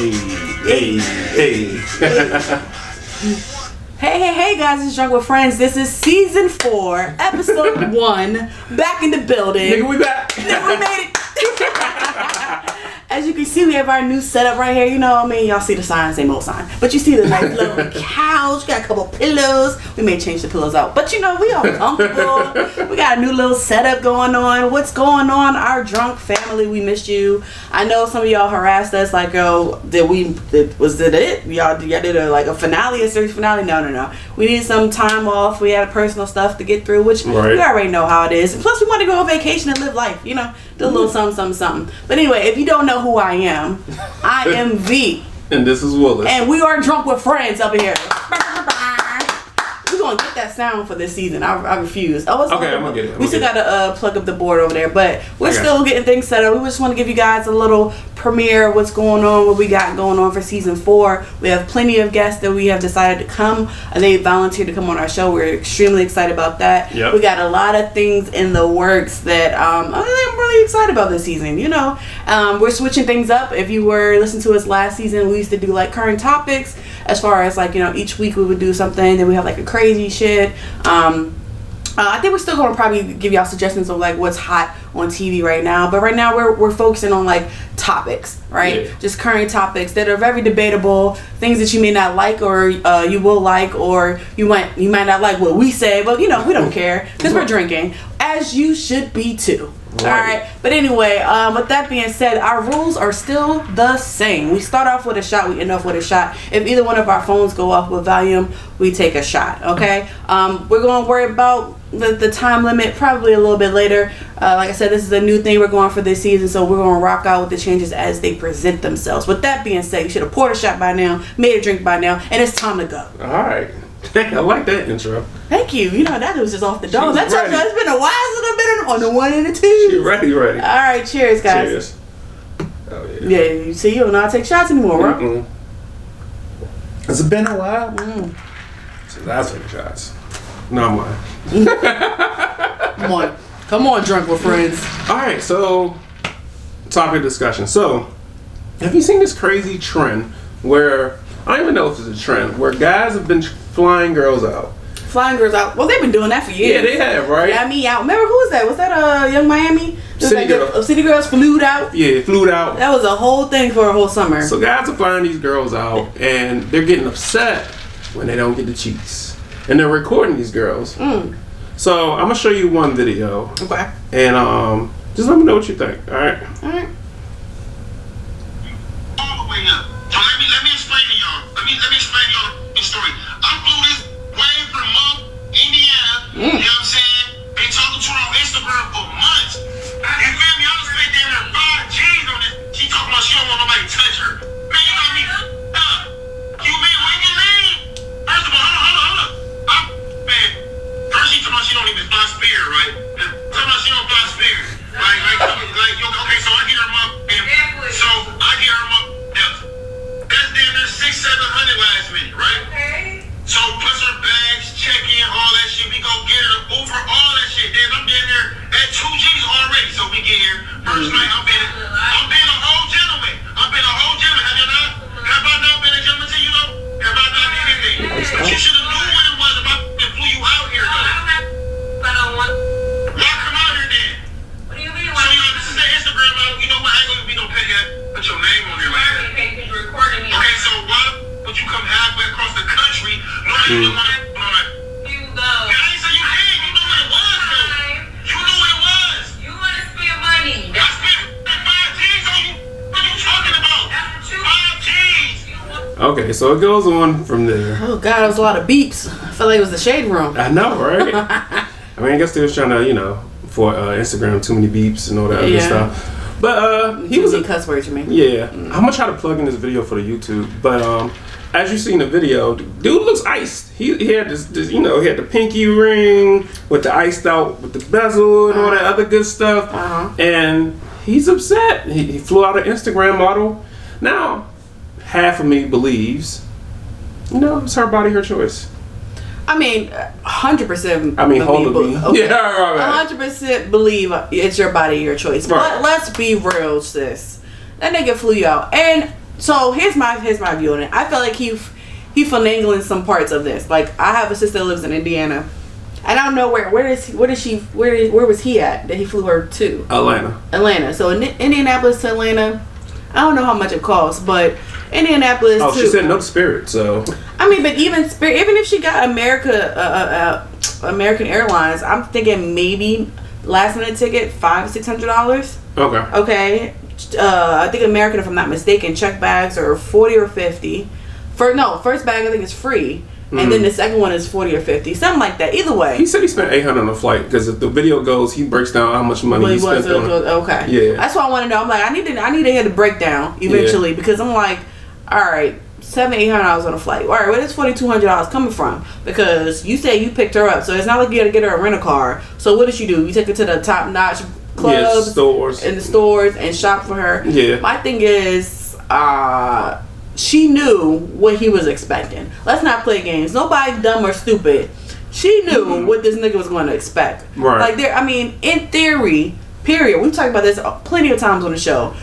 Hey guys, it's Drunk with Friends. This is season 4, episode 1. Back in the building. Nigga, we back. Nigga, we made it. As you can see, we have our new setup right here. You know, I mean, y'all see the sign, same old sign. But you see the nice little couch. Got a couple pillows. We may change the pillows out. But you know, we all comfortable. We got a new little setup going on. What's going on? Our drunk family, we missed you. I know some of y'all harassed us like, oh, was it? Y'all did a finale, a series finale? No. We needed some time off. We had personal stuff to get through, which we already know how it is. And plus, we want to go on vacation and live life, you know, do a little something. But anyway, if you don't know who I am V. And this is Willis. And we are Drunk with Friends up here. We're going to get that sound for this season. I refuse. Okay, I'm going to get it. We still got to plug up the board over there. But we're still getting things set up. We just want to give you guys a little premiere of what's going on, what we got going on for season 4. We have plenty of guests that we have decided to come. They volunteered to come on our show. We're extremely excited about that. Yep. We got a lot of things in the works that I'm really excited about this season. You know, we're switching things up. If you were listening to us last season, we used to do like current topics. As far as like, you know, each week we would do something. Then we have like a crazy shit. I think we're still going to probably give y'all suggestions of like what's hot on TV right now. But right now we're focusing on like topics, right? Yeah. Just current topics that are very debatable, things that you may not like or you will like, or you might not like what we say, but you know, we don't care because we're drinking, as you should be too. Right. All right, but anyway, with that being said, our rules are still the same. We start off with a shot, we end off with a shot. If either one of our phones go off with volume, we take a shot, okay? We're going to worry about the time limit probably a little bit later. Like I said, this is a new thing we're going for this season, so we're going to rock out with the changes as they present themselves. With that being said, you should have poured a shot by now, made a drink by now, and it's time to go. All right. I like that intro. Thank you. You know, that was just off the dome. That's right. It's been a while since I've been on the 1 and the 2. She ready. All right, cheers, guys. Cheers. Oh, yeah, you see, you don't know how to take shots anymore, bro. Mm-mm. It's been a while. So that's taking shots. No, I'm lying. Come on, Drunk with Friends. All right, so topic discussion. So, have you seen this crazy trend where, I don't even know if it's a trend, where guys have been flying girls out? Flying girls out? Well, they've been doing that for years. Yeah, they have, right? Yeah, me out. Remember, who was that? Was that Young Miami? City Girls. City Girls flew out? Yeah, flew out. That was a whole thing for a whole summer. So guys are flying these girls out, and they're getting upset when they don't get the cheeks. And they're recording these girls. So, I'm going to show you one video. Okay. And just let me know what you think, all right? All right. All the way up. So let me explain to y'all. Let me explain to y'all the story. I flew this way from Indiana. You know what I'm saying? Been talking to her on Instagram for months. You feel me? I was spent there 5 G's on this. She talking about she don't want nobody to touch her. Man, you got me up. You mean when you leave? First of all, hold up. Man, first she talking about she don't even fly Spirit, right? Talking about she don't fly Spirit. Okay, so I get her up. So I get her up. That's damn near 600-700 last minute, right? Okay. So plus her bags, check-in, all that shit. We go get her over all that shit. Then I'm down there at 2 G's already. So we get here. First night, I'm being a whole gentleman. Have you not? Have I not been a gentleman to you though? Have I not done anything? But you should have known what it was about to flew you out here though. I don't want. Y'all come out here then. What do you mean? So y'all, this is the Instagram. You know what? I ain't gonna be no petty. Put your name on there like that. Okay, so why would you come halfway across the country knowing you didn't want to you know. I ain't say you did. You know what it was, though. You knew what it was. You want to spend money. I spent 5 G's on you. What are you talking about? 5 G's. Okay, so it goes on from there. Oh, God, it was a lot of beeps. I felt like it was the shade room. I know, right? I mean, I guess they was trying to, you know, for Instagram, too many beeps and all that other stuff. But he was a cuss words, you mean? Yeah, I'm gonna try to plug in this video for the YouTube. But as you see in the video, dude looks iced. He had this, you know, he had the pinky ring with the iced out with the bezel and all that other good stuff. And he's upset. He flew out an Instagram model. Now, half of me believes, you know, it's her body, her choice. I mean, 100%. I mean, hold on. Okay. Yeah, right. 100% believe it's your body, your choice. Right. But let's be real, sis. That nigga flew you out. And So here's my view on it. I feel like he finagling some parts of this. Like, I have a sister that lives in Indiana. I don't know where was he at that he flew her to? Atlanta. So Indianapolis to Atlanta. I don't know how much it costs, but Indianapolis. Oh, she said no to Spirit. So I mean, but even if she got American Airlines, I'm thinking maybe last minute ticket $500-$600. Okay. I think American, if I'm not mistaken, check bags are $40 or $50. First bag I think is free. And then the second one is $40 or $50, something like that. Either way, he said he spent $800 on the flight because if the video goes, he breaks down how much money he spent on. Okay, yeah, that's what I want to know. I'm like, I need to hear the breakdown eventually because I'm like, all right, $700-$800 on a flight. All right, where does $4,200 coming from? Because you say you picked her up, so it's not like you got to get her a rental car. So what did you do? You take her to the top notch clubs, stores, and shop for her. Yeah. My thing is, she knew what he was expecting. Let's not play games. Nobody dumb or stupid. She knew what this nigga was going to expect. Right. Like, in theory, period. We've talked about this plenty of times on the show.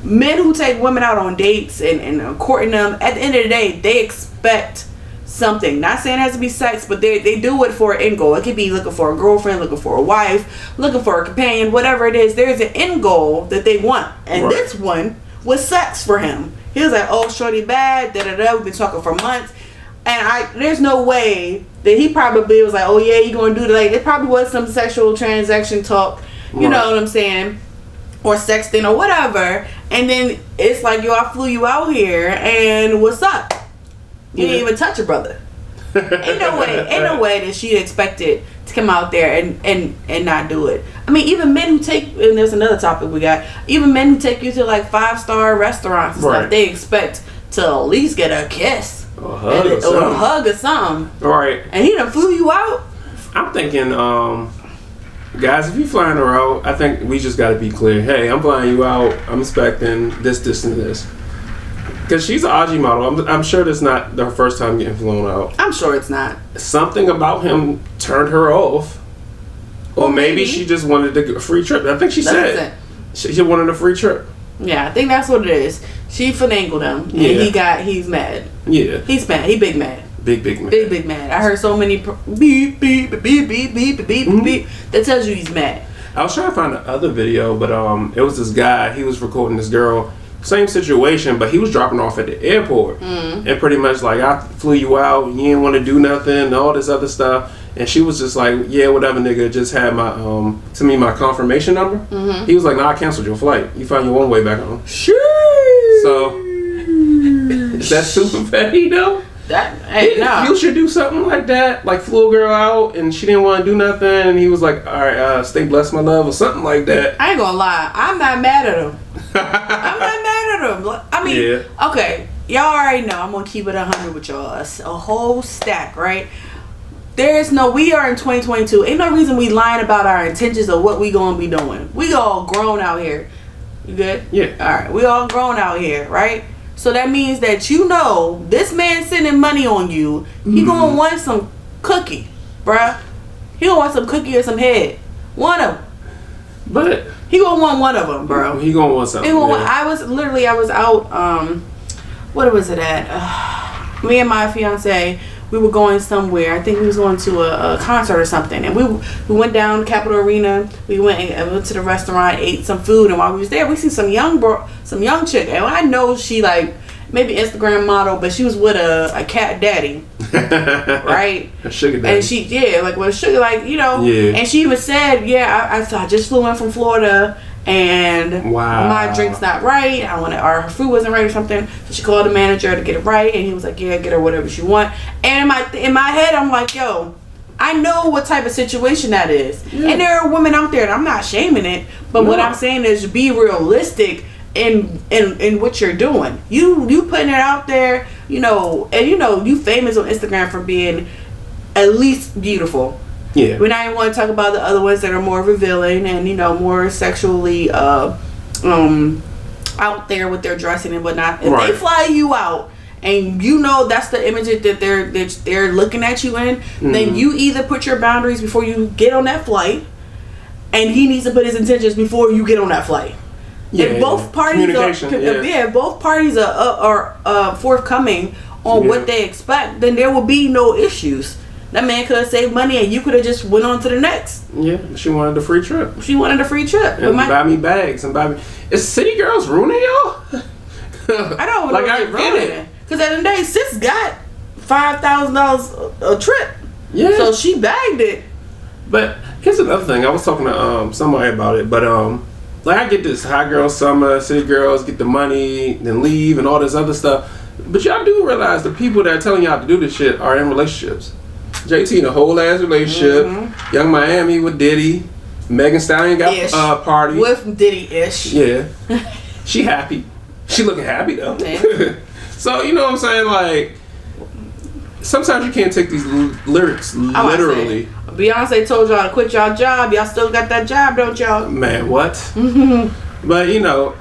Men who take women out on dates and courting them, at the end of the day, they expect something. Not saying it has to be sex, but they do it for an end goal. It could be looking for a girlfriend, looking for a wife, looking for a companion, whatever it is. There's an end goal that they want. And this one was sex for him. He was like, oh, shorty bad, we've been talking for months. And there's no way that he probably was like, oh yeah, you gonna do that. Like, it probably was some sexual transaction talk, you know what I'm saying? Or sexting or whatever. And then it's like, yo, I flew you out here and what's up? You didn't even touch a brother. Ain't no way that she expected to come out there and not do it. I mean, even men who take, and there's another topic we got, even men who take you to like 5-star restaurants and stuff, they expect to at least get a kiss or a hug or something. Right. And he done flew you out. I'm thinking, guys, if you flying her out, I think we just got to be clear. Hey, I'm flying you out. I'm expecting this, and this. Because she's an IG model. I'm sure that's not her first time getting flown out. I'm sure it's not. Something about him turned her off. Or maybe she just wanted a free trip. I think she said she wanted a free trip. Yeah, I think that's what it is. She finagled him. And he's mad. Yeah. He's mad. He big mad. Big mad. Big mad. I heard so many beep, beep, beep, beep, beep, beep, beep. That tells you he's mad. I was trying to find the other video, but it was this guy. He was recording this girl. Same situation, but he was dropping off at the airport. And pretty much like, I flew you out, you didn't want to do nothing, all this other stuff. And she was just like, yeah, whatever, nigga, just had my my confirmation number. He was like, nah, I canceled your flight. You found your own way back home. So, is that super petty though? You should do something like that. Like, flew a girl out and she didn't want to do nothing. And he was like, all right, stay blessed, my love, or something like that. I ain't gonna lie. I'm not mad at him. I'm not mad at him. I mean, okay, y'all already know I'm gonna keep it 100 with y'all. A whole stack, right? We are in 2022. Ain't no reason we lying about our intentions of what we gonna be doing. We all grown out here. You good? Yeah. Alright, we all grown out here, right? So that means that this man sending money on you, he gonna want some cookie, bruh. He gonna want some cookie or some head. One of them. But he gonna want one of them, bro. He gonna want something. I was out, what was it at? Me and my fiance, we were going somewhere. I think we was going to a concert or something. And we went down Capitol Arena. We went to the restaurant, ate some food. And while we was there, we seen some young chick. And I know she like maybe Instagram model, but she was with a cat daddy. Right? A sugar daddy. And she, with a sugar, And she even said, I just flew in from Florida. And my drink's not right. Or her food wasn't right or something. So she called the manager to get it right, and he was like, "Yeah, get her whatever she want." And in my head, I'm like, "Yo, I know what type of situation that is." Yeah. And there are women out there, and I'm not shaming it, but what I'm saying is be realistic in what you're doing. You putting it out there, and you famous on Instagram for being at least beautiful. Yeah. We not even want to talk about the other ones that are more revealing and more sexually out there with their dressing and whatnot. If they fly you out and that's the image that they're looking at you in, then you either put your boundaries before you get on that flight, and he needs to put his intentions before you get on that flight. If both parties communication, if both parties are forthcoming on what they expect, then there will be no issues. That man could have saved money and you could have just went on to the next. Yeah, she wanted a free trip. She wanted a free trip. And buy me bags and buy me. Is city girls ruining y'all? I don't like, know. I get it. Because at the end of the day, sis got $5,000 a trip. Yeah. So she bagged it. But here's another thing. I was talking to somebody about it, but like I get this hot girl summer, city girls get the money, then leave and all this other stuff. But y'all do realize the people that are telling y'all to do this shit are in relationships. JT in a whole ass relationship. Young Miami with Diddy. Megan Stallion got party with Diddy-ish. Yeah. She happy. She looking happy though. So you know what I'm saying? Like sometimes you can't take these lyrics literally. Beyonce told y'all to quit y'all job. Y'all still got that job, don't y'all? Man, what? But you know,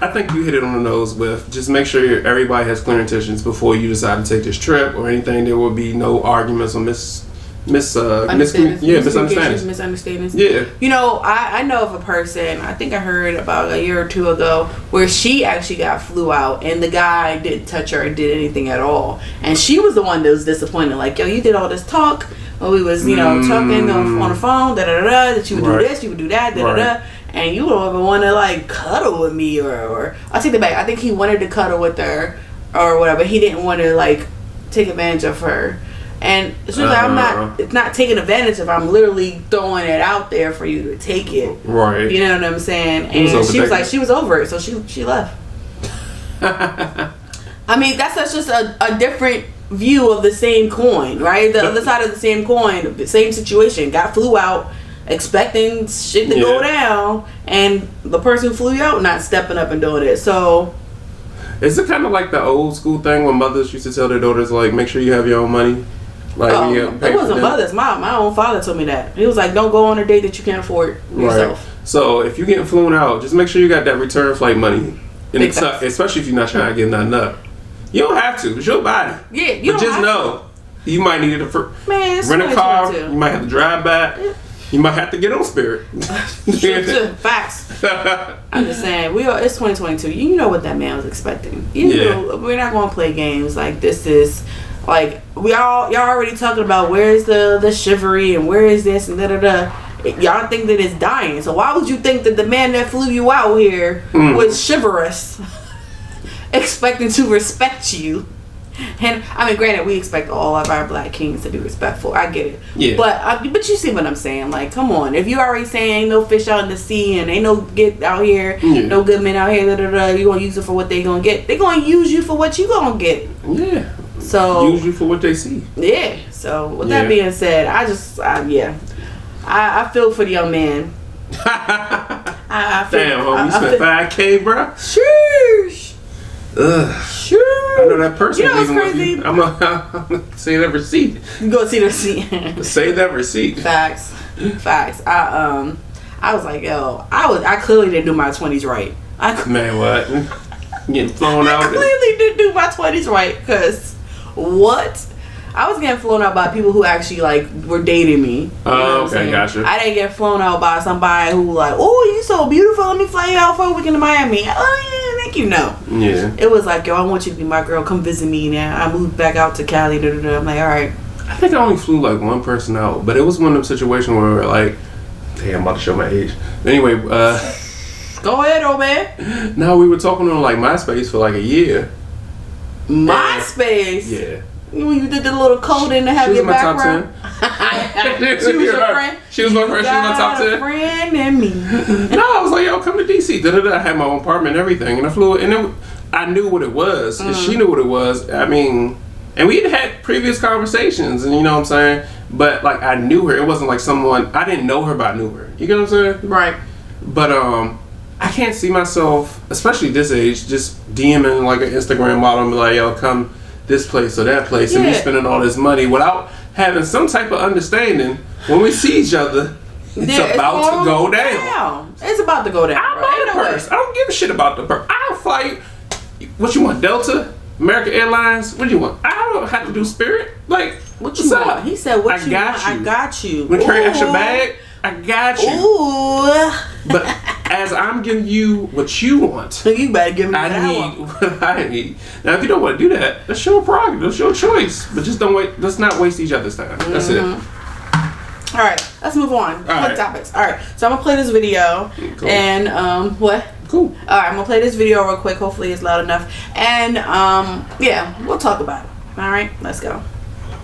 I think you hit it on the nose with just make sure everybody has clear intentions before you decide to take this trip or anything. There will be no arguments or misunderstandings. Yeah. You know, I know of a person, I think I heard about a year or two ago, where she actually flew out and the guy didn't touch her or did anything at all. And she was the one that was disappointed. Like, yo, you did all this talk when we was, talking on the phone, that you would do this, you would do that, and you don't even want to like cuddle with me or I take it back. I think he wanted to cuddle with her or whatever. He didn't want to like take advantage of her. And she was like, it's not taking advantage of, I'm literally throwing it out there for you to take it. Right. You know what I'm saying? And she was like, she was over it, so she left. I mean, that's just a different view of the same coin, right? The other side of the same coin, the same situation. Flew out expecting shit to go down, and the person who flew you out not stepping up and doing it. So is it kind of like the old school thing when mothers used to tell their daughters like, make sure you have your own money? Like, it wasn't mothers. My own father told me that. He was like, don't go on a date that you can't afford yourself. Right. So if you're getting flown out, just make sure you got that return flight money. And especially if you're not trying to get nothing up. You don't have to. It's your body. Yeah, you but don't just know, you might need it for rent a car. You might have to drive back. Yeah. You might have to get on Spirit. Facts. I'm just saying, it's 2022. You know what that man was expecting. You know, we're not going to play games like this is like y'all already talking about where's the chivalry and where is this and Y'all think that it's dying. So why would you think that the man that flew you out here was chivalrous, expecting to respect you? And I mean, granted, we expect all of our black kings to be respectful. I get it. Yeah. But you see what I'm saying? Like, come on. If you already saying ain't no fish out in the sea and ain't no get out here, no good men out here, you gonna use it for what they gonna get. They gonna use you for what you gonna get. Yeah. So use you for what they see. Yeah. So with that being said, I feel for the young man. Damn, homie, you spent $5K, bro. Sheesh. Ugh. Sure. I know that person. You know what's crazy? I'm gonna say that receipt. Go see the receipt. Say that receipt. Facts. I was like, yo, I clearly didn't do my 20s right. Man, what? Getting flown out. I clearly didn't do my 20s right, because what? I was getting flown out by people who actually like were dating me. Oh, okay, gotcha. I didn't get flown out by somebody who like, oh, you so beautiful, let me fly you out for a weekend to Miami. Oh yeah, thank you. No. Yeah. It was like, yo, I want you to be my girl. Come visit me now. I moved back out to Cali. I'm like, all right. I think I only flew like one person out, but it was one of them situations where we were like, damn, I'm about to show my age. Anyway, go ahead, old man. No, we were talking on like MySpace for like a year. MySpace? Yeah. When you did the little coding to have your background. She was your friend. She was my friend. She was my top 10. Friend and me. No, I was like, yo, come to DC. I had my own apartment and everything, and I flew. And I knew what it was, and she knew what it was. I mean, and we had previous conversations, and you know what I'm saying. But like, I knew her. It wasn't like someone I didn't know her, but I knew her. You get what I'm saying? Right. But I can't see myself, especially this age, just DMing like an Instagram model and be like, yo, come this place or that place, and me spending all this money without having some type of understanding. When we see each other, it's about to go down. It's about to go down. I'll buy the purse. I don't give a shit about the purse. I'll fly you. What you want? Delta? American Airlines? What do you want? I don't have to do Spirit. Like, what's up? He said, what you want? I got you. When carry extra bag, I got you. Ooh. But as I'm giving you what you want, So you better give me what I want. what I need. Now, if you don't want to do that, that's your prerogative. That's your choice. But just don't wait. Let's not waste each other's time. That's it. All right, let's move on. right. Topics. All right, so I'm gonna play this video, Cool. and what? Cool. All right, I'm gonna play this video real quick. Hopefully, it's loud enough, and yeah, we'll talk about it. All right, let's go.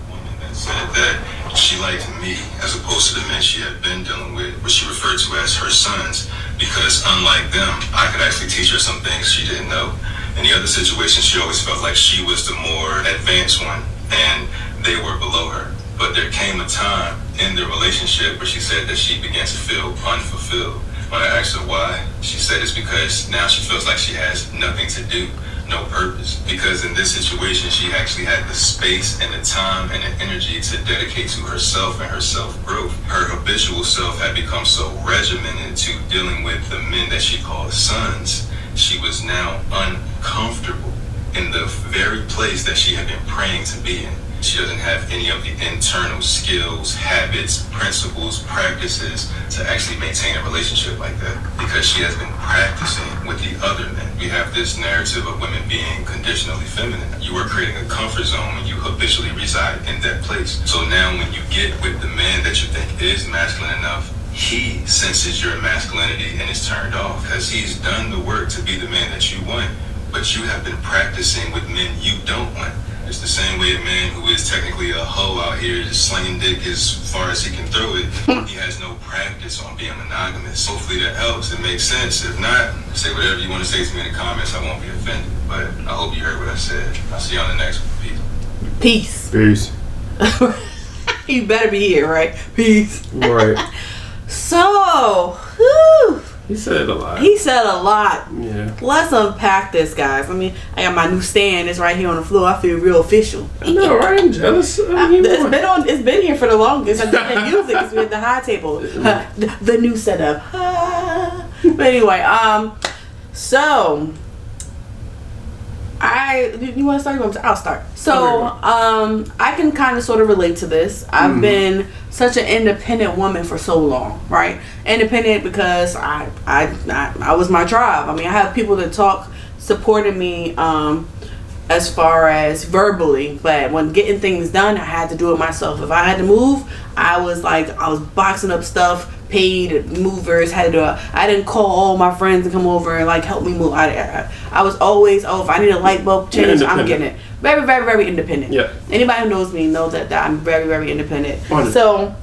Woman that said that she liked me as opposed to the men she had been dealing with, what she referred to as her sons, because unlike them, I could actually teach her some things she didn't know. In the other situation, she always felt like she was the more advanced one, and they were below her. But there came a time in the relationship where she said that she began to feel unfulfilled. When I asked her why, she said it's because now she feels like she has nothing to do, no purpose. Because in this situation, she actually had the space and the time and the energy to dedicate to herself and her self-growth. Her habitual self had become so regimented to dealing with the men that she called sons. She was now uncomfortable in the very place that she had been praying to be in. She doesn't have any of the internal skills, habits, principles, practices to actually maintain a relationship like that because she has been practicing with the other men. We have this narrative of women being conditionally feminine. You are creating a comfort zone when you habitually reside in that place. So now when you get with the man that you think is masculine enough, he senses your masculinity and is turned off because he's done the work to be the man that you want, but you have been practicing with men you don't want. It's the same way a man who is technically a hoe out here just slinging dick as far as he can throw it, he has no practice on being monogamous. Hopefully that helps. It makes sense. If not, say whatever you want to say to me in the comments. I won't be offended. But I hope you heard what I said. I'll see you on the next one. Peace. Peace. Peace. You better be here, right? Peace. Right. So, whew, He said a lot. he said a lot. Yeah. Let's unpack this, guys. I mean, I got my new stand. It's right here on the floor. I feel real official. I know, right? I'm jealous. I mean, It's been here for the longest. I didn't use it because we had the high table, the new setup. But anyway, so you want to start? I'll start. So I can kind of sort of relate to this. I've been such an independent woman for so long, right? Independent because I was my tribe. I mean, I have people that supported me as far as verbally, but when getting things done, I had to do it myself. If I had to move, I was boxing up stuff, paid movers, had to do it. I didn't call all my friends to come over and like help me move. I was always, if I need a light bulb change, I'm getting it. Very, very, very independent. Yeah. Anybody who knows me knows that I'm very, very independent. Wonderful. So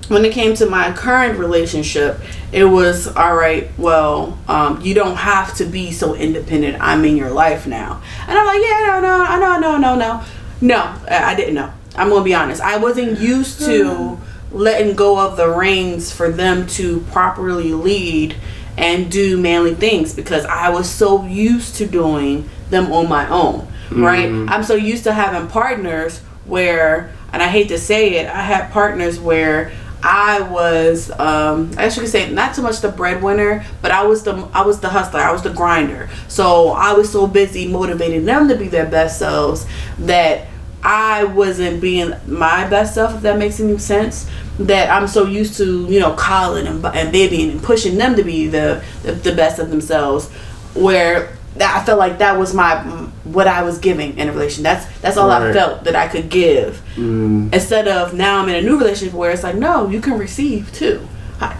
when it came to my current relationship, it was all right. Well, you don't have to be so independent. I'm in your life now, and I'm like, yeah, no, I didn't know. I'm gonna be honest. I wasn't used to letting go of the reins for them to properly lead and do manly things because I was so used to doing them on my own. Right? I'm so used to having partners where, and I hate to say it, I had partners where I was, I should say not so much the breadwinner, but I was the hustler. I was the grinder. So I was so busy motivating them to be their best selves that I wasn't being my best self, if that makes any sense. That I'm so used to, calling and babying and pushing them to be the best of themselves, where I felt like that was what I was giving in a relationship. That's all I felt that I could give. Instead of now I'm in a new relationship where it's like, no, you can receive too.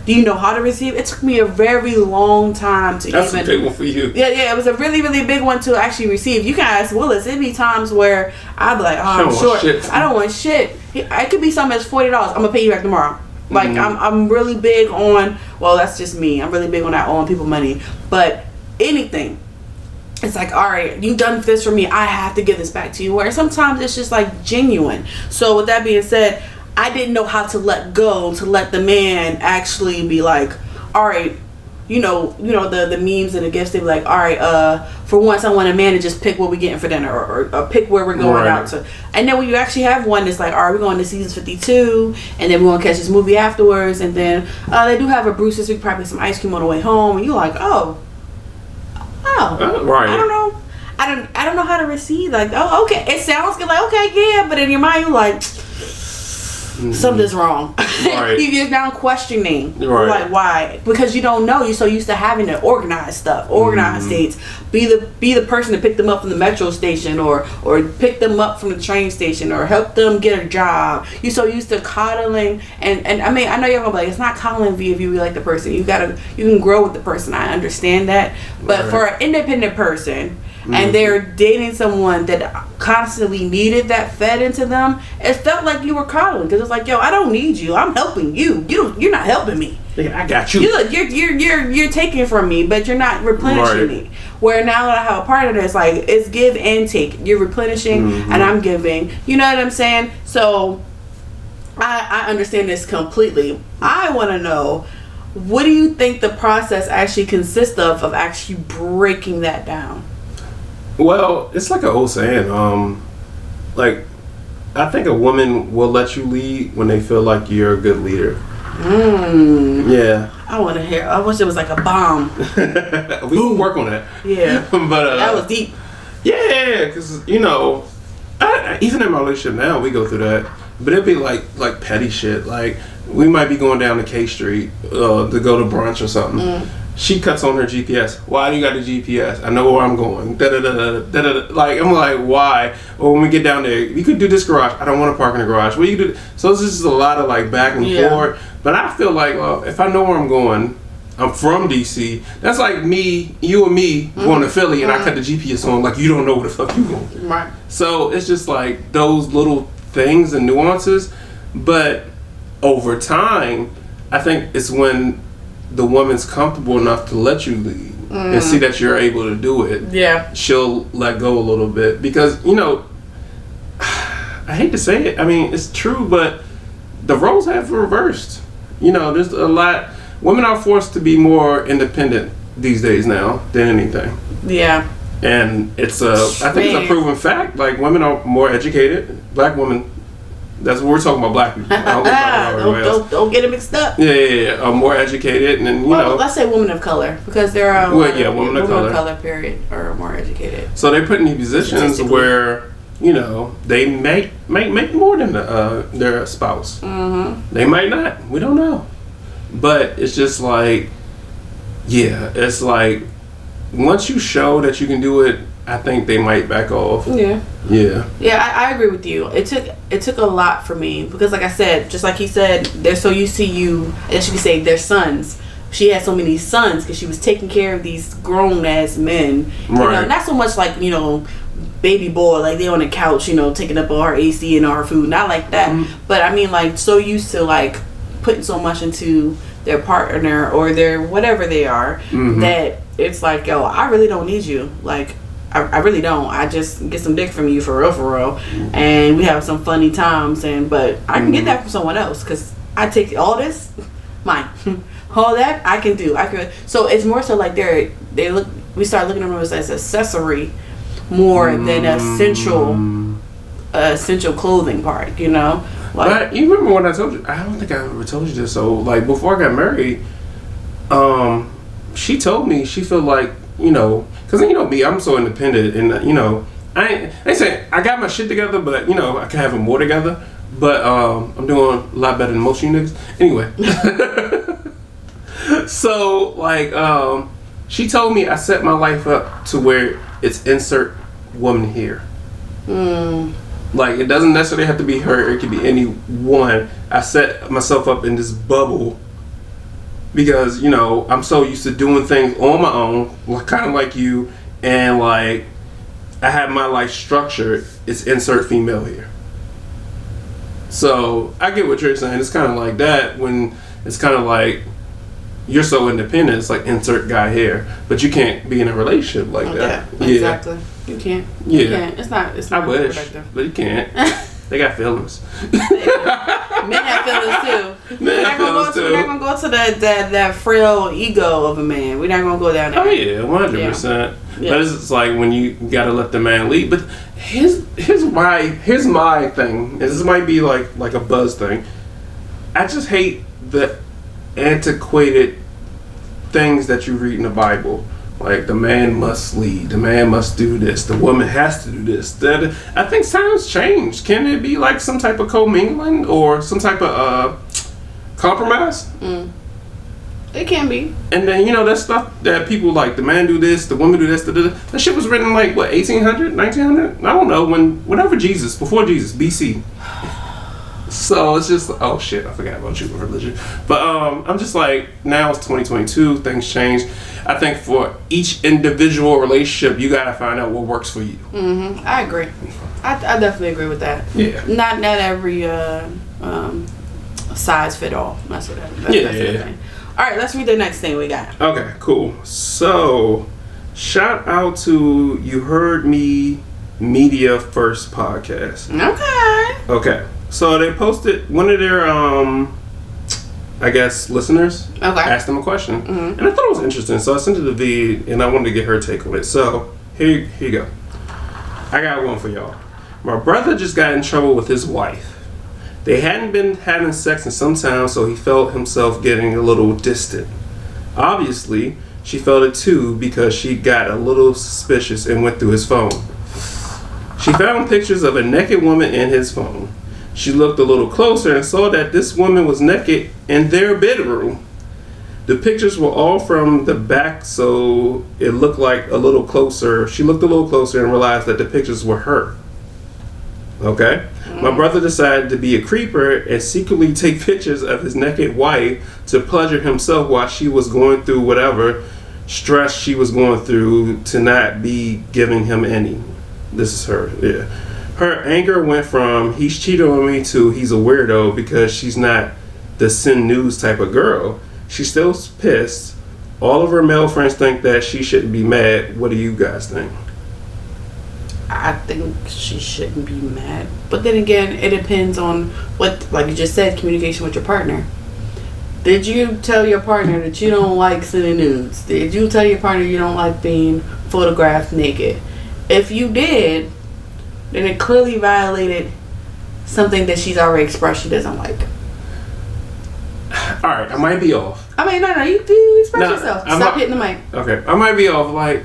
Do you know how to receive? It took me a very long time to That's a big one for you. Yeah, it was a really, really big one to actually receive. You can ask Willis. It'd be times where I'd be like, I'm short. I don't want shit. It could be something that's $40. I'm gonna pay you back tomorrow. Like I'm really big on. Well, that's just me. I'm really big on not owing people money. But anything, it's like, all right, you've done this for me. I have to give this back to you. Where sometimes it's just like genuine. So with that being said, I didn't know how to let go, to let the man actually be like, all right, the memes and the gifts, they be like, all right, for once I want a man to just pick what we're getting for dinner or pick where we're going out to. And then when you actually have one that's like, all right, we're going to season 52 and then we're going to catch this movie afterwards, and then they do have a Bruce's, we probably some ice cream on the way home, and you're like, right. I don't know. I don't know how to receive, like, oh, okay, it sounds good, like, okay, yeah, but in your mind you're like, something's wrong. Right. You're now questioning, Right. like, why? Because you don't know. You're so used to having to organize stuff, organize dates, be the person to pick them up from the metro station, or pick them up from the train station, or help them get a job. You're so used to coddling, and I mean, I know you're gonna be like, it's not coddling if you really like the person. You can grow with the person. I understand that, but Right. for an independent person, and they're dating someone that constantly needed that fed into them, it felt like you were coddling, because it's like, yo, I don't need you. I'm helping you. You're not helping me. I got you. You're taking from me, but you're not replenishing me. Where now that I have a partner that's like, it's give and take. You're replenishing and I'm giving. You know what I'm saying? So I understand this completely. I want to know, what do you think the process actually consists of actually breaking that down? Well, it's like an old saying. Like, I think a woman will let you lead when they feel like you're a good leader. Yeah. I want to hear. I wish it was like a bomb. We can work on that. Yeah. But That was deep. yeah, because even in my relationship now, we go through that. But it'd be like petty shit. Like, we might be going down to K Street to go to brunch or something. She cuts on her GPS. Why do you got the GPS? I know where I'm going. Like, I'm like, why? Or when we get down there, we could do this garage. I don't want to park in the garage. What you do? So it's just a lot of like back and forth. But I feel like, well, if I know where I'm going, I'm from DC. That's like you and me going to Philly, and I cut the GPS on. Like, you don't know where the fuck you going. Right. So it's just like those little things and nuances. But over time, I think it's when the woman's comfortable enough to let you lead and see that you're able to do it. Yeah. She'll let go a little bit, because I hate to say it. I mean, it's true, but the roles have reversed. There's a lot. Women are forced to be more independent these days now than anything. Yeah. And I think it's a proven fact. Like, women are more educated. Black women. That's what we're talking about, black people. Don't get it mixed up. Yeah. Are more educated, and then let's say women of color, because there are women of color. Period, are more educated. So they put in these positions where they make more than their spouse. They might not. We don't know, but it's just like, it's like once you show that you can do it, I think they might back off. Yeah. I agree with you. It took a lot for me, because, like I said, just like he said, they're so used to you. I guess you could say their sons. She had so many sons because she was taking care of these grown ass men. Right. Not so much like baby boy, like they on the couch, taking up all her AC and all her food. Not like that. But I mean, like, so used to like putting so much into their partner or their whatever they are, that it's like, yo, I really don't need you. Like, I really don't. I just get some dick from you for real, and we have some funny times. But I can get that from someone else, because I take all this, mine, all that I can do. I could. So it's more so like we start looking at them as accessory more than essential clothing part. Like, but you remember when I told you? I don't think I ever told you this. So like before I got married, she told me she felt like, because me, I'm so independent, and I ain't saying I got my shit together, but I can have it more together. But I'm doing a lot better than most of you niggas. Anyway, so like she told me I set my life up to where it's insert woman here. Like, it doesn't necessarily have to be her. It could be anyone. I set myself up in this bubble because I'm so used to doing things on my own, kind of like you, and like I have my life structured. It's insert female here. So I get what you're saying. It's kind of like that when it's kind of like you're so independent. It's like insert guy here, but you can't be in a relationship like that. Yeah, exactly. You can't. Yeah, you can't. It's not. I wish, but you can't. They got feelings. Men have feelings too. We're not gonna go to that frail ego of a man. We're not gonna go down there. Oh yeah, 100%. But it's like when you gotta let the man lead. But here's my thing. This might be like a buzz thing. I just hate the antiquated things that you read in the Bible, Like, the man must lead, the man must do this, the woman has to do this. That I think times change. Can it be like some type of commingling or some type of compromise? It can be. And then, you know, that stuff that people like, the man do this, the woman do this, that shit was written like, what, 1800, 1900? I don't know, whenever Jesus, before Jesus, BC. So it's just, oh shit, I forgot about you and religion. But I'm just like, now it's 2022, things change. I think for each individual relationship, you gotta find out what works for you. I agree. I definitely agree with that. Yeah. Not every size fit all. That's what that's the thing. All right, let's read the next thing we got. Okay, cool. So, shout out to You Heard Me Media First podcast. Okay. So they posted one of their, I guess, listeners. Asked them a question, and I thought it was interesting. So I sent it to V, and I wanted to get her take on it. So here you go. I got one for y'all. My brother just got in trouble with his wife. They hadn't been having sex in some time, so he felt himself getting a little distant. Obviously, she felt it too because she got a little suspicious and went through his phone. She found pictures of a naked woman in his phone. She looked a little closer and saw that this woman was naked in their bedroom. The pictures were all from the back, so it looked like a little closer. She looked a little closer and realized that the pictures were her. Okay? My brother decided to be a creeper and secretly take pictures of his naked wife to pleasure himself while she was going through whatever stress she was going through to not be giving him any. This is her, yeah. Her anger went from he's cheated on me to he's a weirdo because she's not the send news type of girl. She's still pissed. All of her male friends think that she shouldn't be mad. What do you guys think? I think she shouldn't be mad. But then again, it depends on what, like you just said, communication with your partner. Did you tell your partner that you don't like sending nudes? Did you tell your partner you don't like being photographed naked? If you did, then it clearly violated something that she's already expressed she doesn't like. Alright, I might be off. I mean, no, you express yourself. Stop hitting the mic. Okay, I might be off. Like,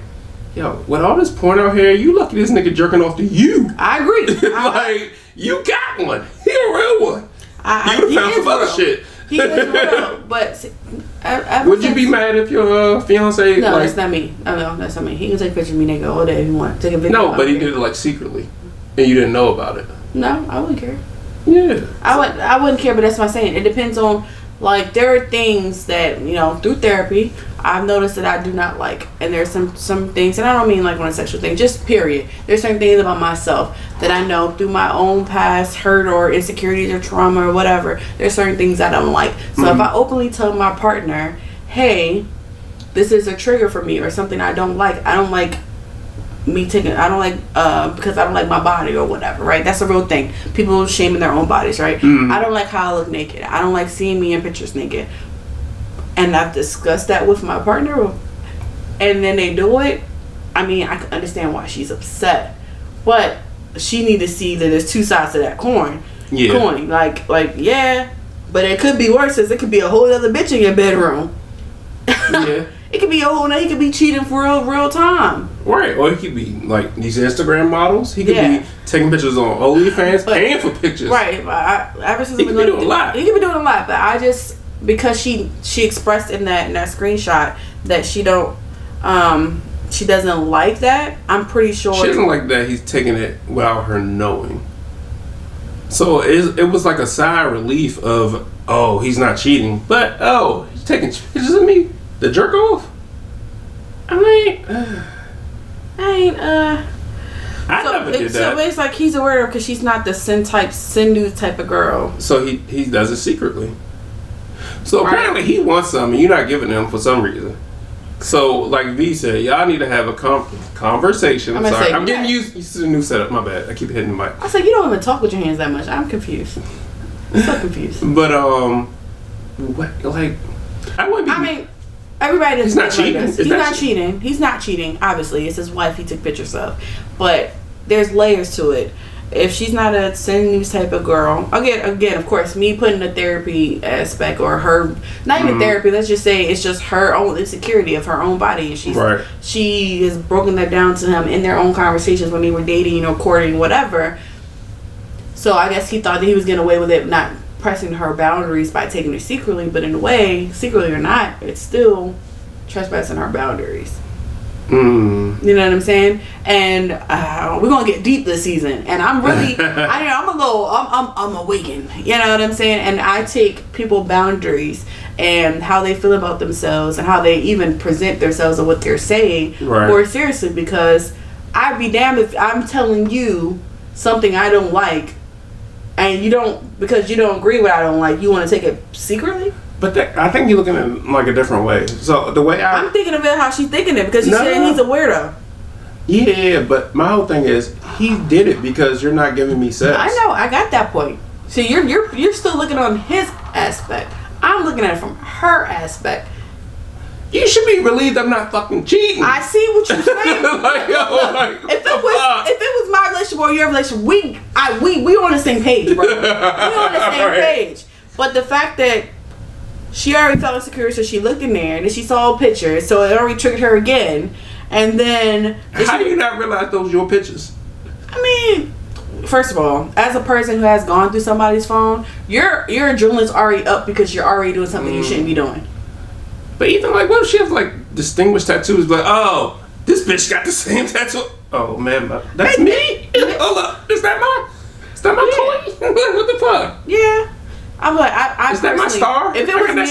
yo, with all this porn out here, you lucky this nigga jerking off to you. I agree. Like, you got one. He a real one. You He found is some other real. shit. He is real, but would you be mad if your fiance? No, like, that's not me. No, that's not me. He can take a picture of me naked all day if he want. Take a video. No, but he did it like secretly, and you didn't know about it. No, I wouldn't care. Yeah, I wouldn't care, but that's my saying. It depends on, like, there are things that, you know, through therapy I've noticed that I do not like, and there's some things, and I don't mean like on a sexual thing, just period. There's certain things about myself that I know through my own past hurt or insecurities or trauma or whatever. There's certain things I don't like. So if I openly tell my partner, hey, this is a trigger for me or something I don't like because I don't like my body or whatever, right? That's a real thing. People shaming their own bodies, right? I don't like how I look naked. I don't like seeing me in pictures naked. And I've discussed that with my partner, and then they do it. I mean, I can understand why she's upset, but she need to see that there's two sides to that coin. Yeah. Like, yeah, but it could be worse. Cause it could be a whole other bitch in your bedroom. Yeah. It could be a whole. He could be cheating for real time. Right, or he could be like these Instagram models. He could be taking pictures on OnlyFans, paying for pictures. Right. Ever since he could be doing a lot. He could be doing a lot, but I just, because she expressed in that screenshot that she doesn't like that. I'm pretty sure she doesn't like that he's taking it without her knowing. So it was like a sigh of relief of, oh, he's not cheating, but oh, he's taking pictures of me. The jerk off? I never did that. So it's like he's aware because she's not the send news type of girl. So he does it secretly. So apparently he wants something you're not giving him for some reason. So like V said, y'all need to have a conversation. I'm getting used to the new setup. My bad. I keep hitting the mic. I was like, you don't even talk with your hands that much. I'm confused. I'm so confused. But what, like, I mean, everybody doesn't. He's not cheating. Like he's not cheating. He's not cheating. Obviously, it's his wife he took pictures of. But there's layers to it. if she's not a send news type of girl, again, of course, me putting the therapy aspect or her, not even therapy, let's just say it's just her own insecurity of her own body. And she has broken that down to him in their own conversations when they were dating, courting, whatever. So I guess he thought that he was getting away with it, not pressing her boundaries by taking her secretly, but in a way, secretly or not, it's still trespassing her boundaries. You know what I'm saying? And we're gonna get deep this season, and I'm really, I'm awakened. You know what I'm saying? And I take people boundaries and how they feel about themselves and how they even present themselves and what they're saying more seriously, because I'd be damned if I'm telling you something I don't like, and you don't, because you don't agree with what I don't like, you want to take it secretly. But I think you're looking at it like a different way. So the way I'm thinking of it how she's thinking it, because she's saying he's a weirdo. Yeah, but my whole thing is he did it because you're not giving me sex. I know, I got that point. So you're still looking on his aspect. I'm looking at it from her aspect. You should be relieved I'm not fucking cheating. I see what you're saying. If it was my relationship or your relationship, we on the same page, bro. We on the same page. But the fact that she already felt insecure, so she looked in there and then she saw pictures, so it already triggered her again. And then how do you not realize those were your pictures? I mean, first of all, as a person who has gone through somebody's phone, your adrenaline's already up because you're already doing something you shouldn't be doing. But even what if she has distinguished tattoos? Oh, this bitch got the same tattoo. Oh man, that's me. Hold up, is that my toy? What the fuck? Yeah. I'm like, I is that my star? If it was me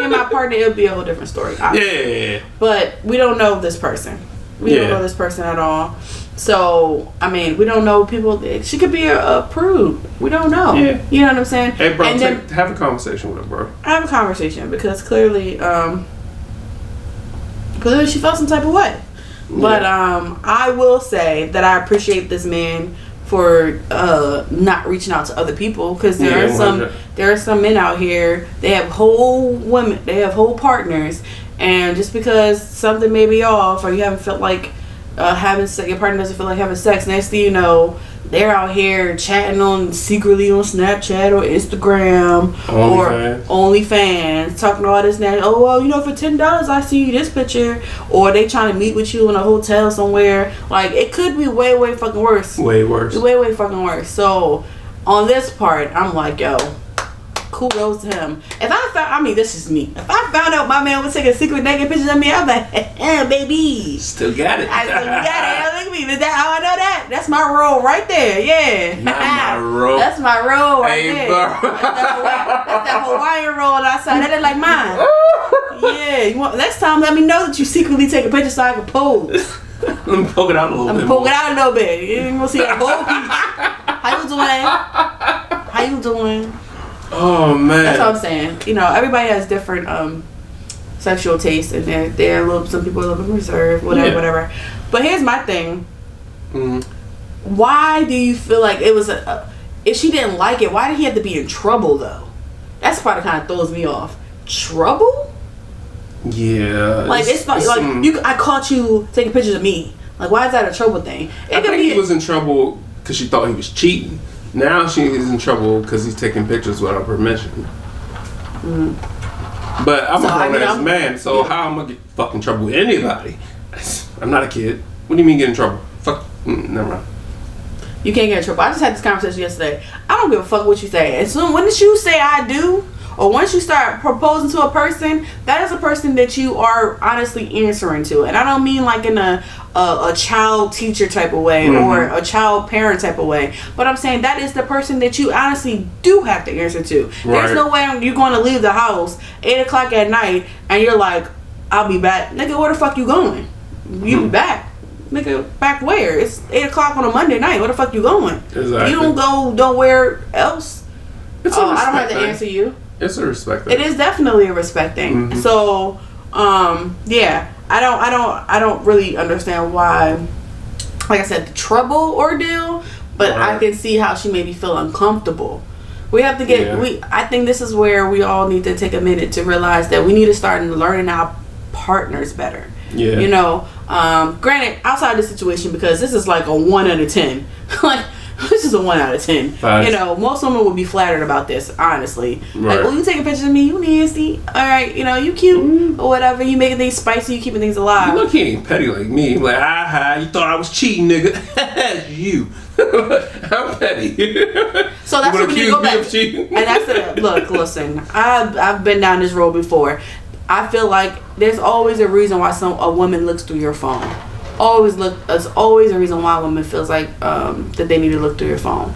and my partner, it would be a whole different story. Yeah. But we don't know this person. We don't know this person at all. So, I mean, we don't know people. She could be a prude. We don't know. Yeah. You know what I'm saying? Hey, bro, have a conversation with her, bro. I have a conversation because clearly she felt some type of way. Yeah. But I will say that I appreciate this man for not reaching out to other people, because there are some men out here, they have whole women, they have whole partners, and just because something may be off or you haven't felt like having sex, your partner doesn't feel like having sex, next thing you know, they're out here chatting secretly on Snapchat or Instagram or OnlyFans, talking all this and that. Oh, well, for $10 I see you this picture, or they trying to meet with you in a hotel somewhere. Like, it could be way, way fucking worse. Way worse. Way, way fucking worse. So on this part, I'm like, yo, kudos to him. If I found, this is me. If I found out my man was taking secret naked pictures of me, I'm like, baby. Still got it. I still got it. Look at me. Is that how I know that? That's my role right there. Yeah. Not my role. That's my role right there. Bro. That's that Hawaiian roll outside. That is like mine. Yeah. Next time, let me know that you secretly take a picture so I can pose. Let me poke it out a little bit. Poke it out a little bit. You ain't gonna see that whole piece. How you doing? Oh man, that's what I'm saying. Everybody has different sexual tastes, and they're some people are a little bit reserved, whatever. But here's my thing. Why do you feel like it was if she didn't like it, why did he have to be in trouble though? That's the part that kind of throws me off. Trouble? Yeah. Like it's I caught you taking pictures of me. Like, why is that a trouble thing? I think he was in trouble because she thought he was cheating. Now she is in trouble because he's taking pictures without permission. But I'm a grown-ass man, so how am I get fucking trouble with anybody? I'm not a kid. What do you mean get in trouble? Fuck. Never mind. You can't get in trouble. I just had this conversation yesterday. I don't give a fuck what you say. And soon, when you say I do, or once you start proposing to a person, that is a person that you are honestly answering to. And I don't mean like in a child teacher type of way or a child parent type of way. But I'm saying that is the person that you honestly do have to answer to. Right. There's no way you're going to leave the house 8 o'clock at night and you're like, I'll be back. Nigga, where the fuck you going? You be back. Nigga, back where? It's 8 o'clock on a Monday night. Where the fuck you going? Exactly. You don't go nowhere else. I don't have to answer you. It's a respect thing. It is definitely a respect thing. So, yeah, I don't really understand why. Like I said, the trouble ordeal, but I can see how she maybe feel uncomfortable. We have to get. I think this is where we all need to take a minute to realize that we need to start learning our partners better. Yeah. You know, granted, outside the situation, because this is like a 1 out of 10. Like, this is a 1 out of 10. Facts. You know, most women would be flattered about this, honestly. Right. Like, oh, you taking pictures of me? You nasty. All right, you know, you cute or whatever. You making things spicy. You keeping things alive. Look, he ain't petty like me. Like, you thought I was cheating, nigga. You. I'm petty. So that's what we need to go back. And that's the look. Listen, I've been down this road before. I feel like there's always a reason why a woman looks through your phone. There's always a reason why a woman feels like that they need to look through your phone.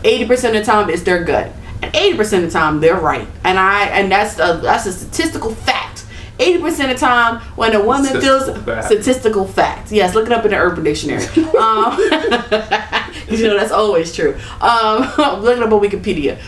80% of the time it's their gut, and 80% of the time they're right. And that's a statistical fact. 80% of the time when a woman feels statistical fact. Yes, look it up in the Urban Dictionary. You know that's always true. Look it up on Wikipedia.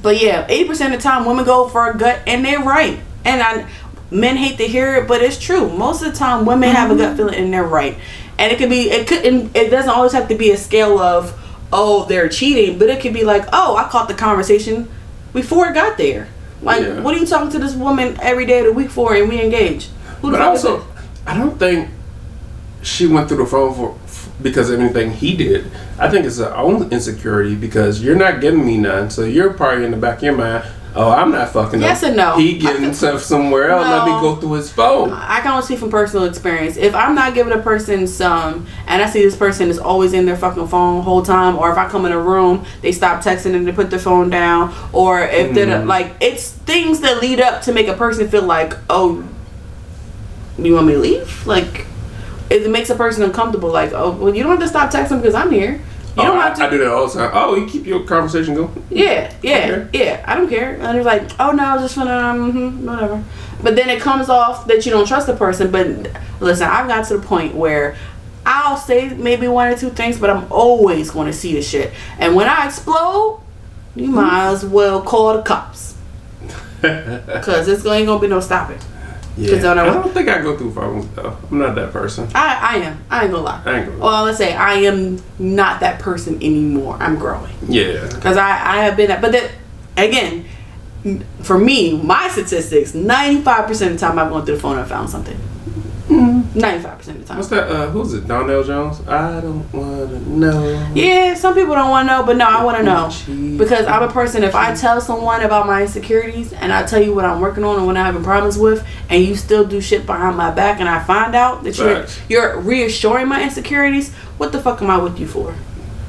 But yeah, 80% of the time women go for a gut and they're right. And men hate to hear it, but it's true. Most of the time women have a gut feeling and they're right. And it doesn't always have to be a scale of, oh, they're cheating, but it could be like, oh, I caught the conversation before it got there. Like, what are you talking to this woman every day of the week for, and we engage? But also, I don't think she went through the phone because of anything he did. I think it's her own insecurity because you're not giving me none, so you're probably in the back of your mind, oh, I'm not fucking up. Yes and no. He getting stuff somewhere else. No. Let me go through his phone. I can only speak from personal experience. If I'm not giving a person some, and I see this person is always in their fucking phone the whole time, or if I come in a room, they stop texting and they put their phone down, or if they're like, it's things that lead up to make a person feel like, oh, you want me to leave? Like, it makes a person uncomfortable. Like, oh, well, you don't have to stop texting because I'm here. You don't have to. I do that all the time. Oh, you keep your conversation going? Yeah. I don't care. And they're like, oh no, just whatever. But then it comes off that you don't trust the person. But listen, I've got to the point where I'll say maybe 1 or 2 things, but I'm always going to see the shit. And when I explode, you might as well call the cops. Because it's ain't going to be no stopping. Yeah. I don't think I go through phones though. I'm not that person. I am. I ain't gonna lie. Well, let's say I am not that person anymore. I'm growing. Yeah. Because I have been that. But then again, for me, my statistics, 95% of the time I've gone through the phone and found something. 95% of the time. What's that? Who's it? Donnell Jones? I don't want to know. Yeah, some people don't want to know, but no, I want to know. Because I'm a person, if I tell someone about my insecurities and I tell you what I'm working on and what I'm having problems with, and you still do shit behind my back and I find out that you're reassuring my insecurities, what the fuck am I with you for?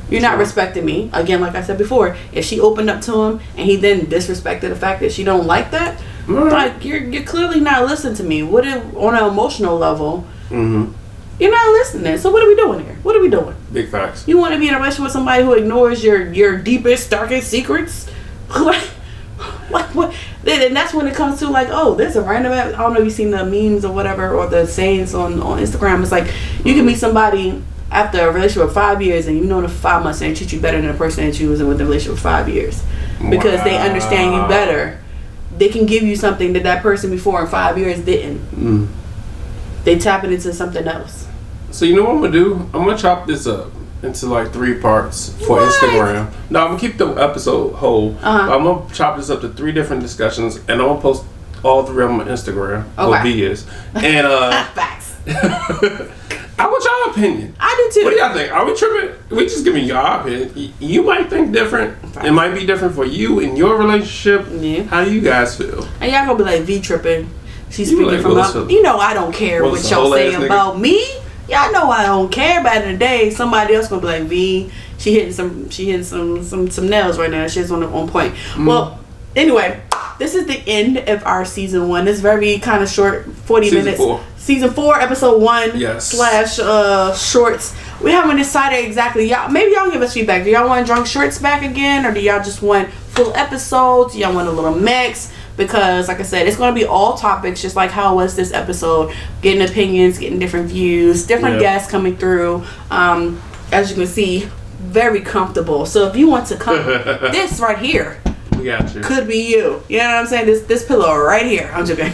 You're not respecting me. Again, like I said before, if she opened up to him and he then disrespected the fact that she don't like that, like you're clearly not listening to me. What if, on an emotional level, you're not listening. So what are we doing here? What are we doing? Big facts. You want to be in a relationship with somebody who ignores your deepest, darkest secrets? Like what? And that's when it comes to like, oh, there's a random. I don't know if you've seen the memes or whatever or the sayings on Instagram. It's like you can meet somebody after a relationship of 5 years and you've known them for 5 months and they treat you better than the person that you was in with the relationship for 5 years because they understand you better. They can give you something that person before in 5 years didn't. They tap it into something else. So you know what I'm gonna do? I'm gonna chop this up into like 3 parts for Instagram. No, I'm gonna keep the episode whole. But I'm gonna chop this up to 3 different discussions, and I'm gonna post all 3 of them on Instagram with videos. And facts. I want y'all opinion. I do too. What do y'all think? Are we tripping? We just giving y'all opinion. You might think different. It might be different for you in your relationship. Yeah. How do you guys feel? And y'all gonna be like, V tripping. She's speaking from up. You know I don't care what y'all say about me. Y'all know I don't care. But at the end of the day, somebody else gonna be like, V, she hitting some nails right now. She's on point. Well, anyway, this is the end of our season 1. It's very kind of short, 40 minutes. 4. Season 4, episode 1 / shorts. We haven't decided exactly. Maybe y'all give us feedback. Do y'all want drunk shorts back again, or do y'all just want full episodes? Do y'all want a little mix? Because, like I said, it's going to be all topics, just like how it was this episode. Getting opinions, getting different views, different guests coming through. As you can see, very comfortable. So if you want to come, this right here. We got you. Could be you. You know what I'm saying? This pillow right here. I'm joking.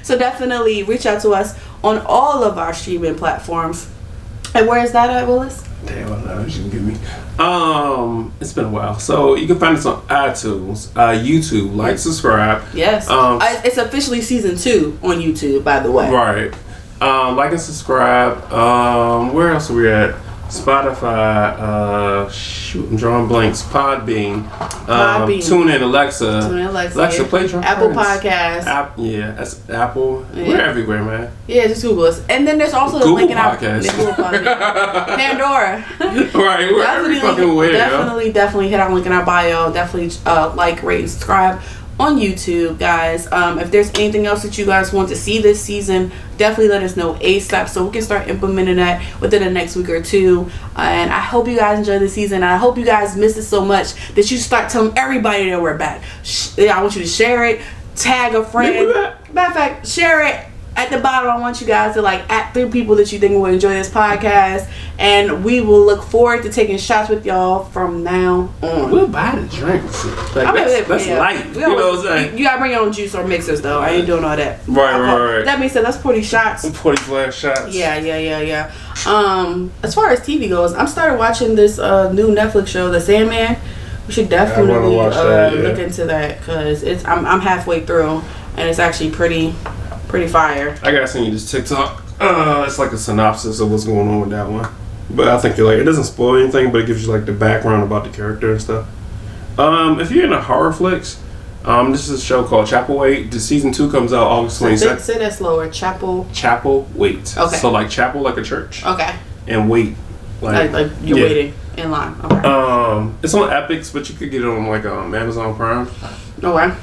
So definitely reach out to us on all of our streaming platforms. And where is that at, Willis? Damn, I know you should give me. It's been a while, so you can find us on iTunes, YouTube. Like, subscribe. Yes. It's officially season 2 on YouTube, by the way. Right. Like and subscribe. Where else are we at? Spotify. I'm drawing blanks. Podbean. TuneIn, Alexa. Alexa, play Drunk Apple Friends. Podcasts. Yeah, that's Apple. Yeah. We're everywhere, man. Yeah, just Google us. And then there's also the Google link in our Podcasts. Pandora. Right, we're every fucking way. Definitely hit our link in our bio. Definitely like, rate, and subscribe on YouTube, guys. If there's anything else that you guys want to see this season, definitely let us know ASAP so we can start implementing that within the next week or two. And I hope you guys enjoy the season. And I hope you guys miss it so much that you start telling everybody that we're back. I want you to share it, tag a friend. Matter of fact, share it. At the bottom, I want you guys to at 3 people that you think will enjoy this podcast, and we will look forward to taking shots with y'all from now on. We'll buy the drinks. That's light. You know what I'm saying? You gotta bring your own juice or mixers, though. I ain't doing all that. Right. That means let's pour these shots. 40 glass shots. Yeah. As far as TV goes, I'm started watching this new Netflix show, The Sandman. We should definitely look into that because I'm halfway through, and it's actually pretty fire. I gotta send you this TikTok. It's like a synopsis of what's going on with that one. But I think it doesn't spoil anything, but it gives you the background about the character and stuff. If you're into horror flicks, this is a show called Chapel Wait. The season 2 comes out August 22nd. Say that slower. Chapel Wait. Okay. So chapel like a church. Okay. And wait. Like you're waiting in line. Okay. It's on Epix, but you could get it on Amazon Prime. Okay.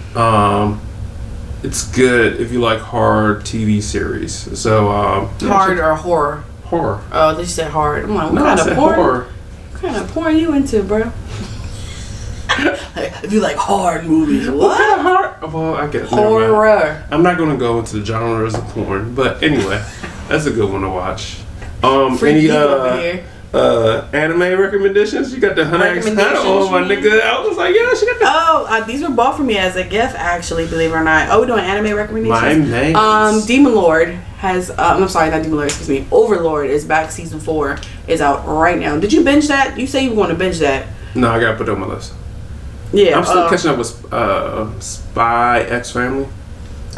It's good if you like hard TV series. So hard or horror? Horror. Oh, they said hard. I'm like, what kind of horror? What kind of porn you into, bro? If you like hard movies, what kind of horror? Well, I guess horror. I'm not gonna go into the genres of porn, but anyway, that's a good one to watch. Anime recommendations? You got the Hunter x Hunter on, my nigga. I was like, yeah, she got the. These were bought for me as a gift, actually, believe it or not. Oh, we're doing anime recommendations. My name. Demon Lord has. I'm sorry, not Demon Lord. Excuse me. Overlord is back. Season 4 is out right now. Did you binge that? You say you want to binge that. No, I gotta put it on my list. Yeah, I'm still catching up with Spy X Family.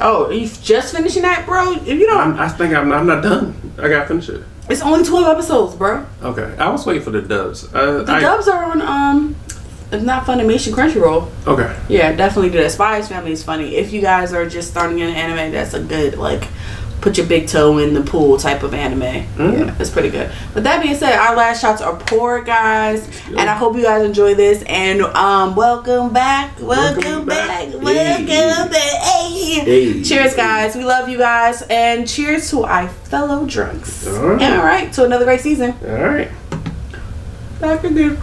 Oh, you just finishing that, bro? If you don't, I think I'm not done. I gotta finish it. It's only 12 episodes, bro. Okay, I was waiting for the dubs. Dubs are on it's not Funimation, Crunchyroll. Okay. Yeah, definitely do that. Spy X Family is funny. If you guys are just starting in anime, that's a good put your big toe in the pool type of anime. Yeah, it's pretty good. But that being said, our last shots are poured, guys, and I hope you guys enjoy this. And welcome back. Hey. Cheers, guys. We love you guys, and cheers to our fellow drunks. All right, to another great season. All right. Back again.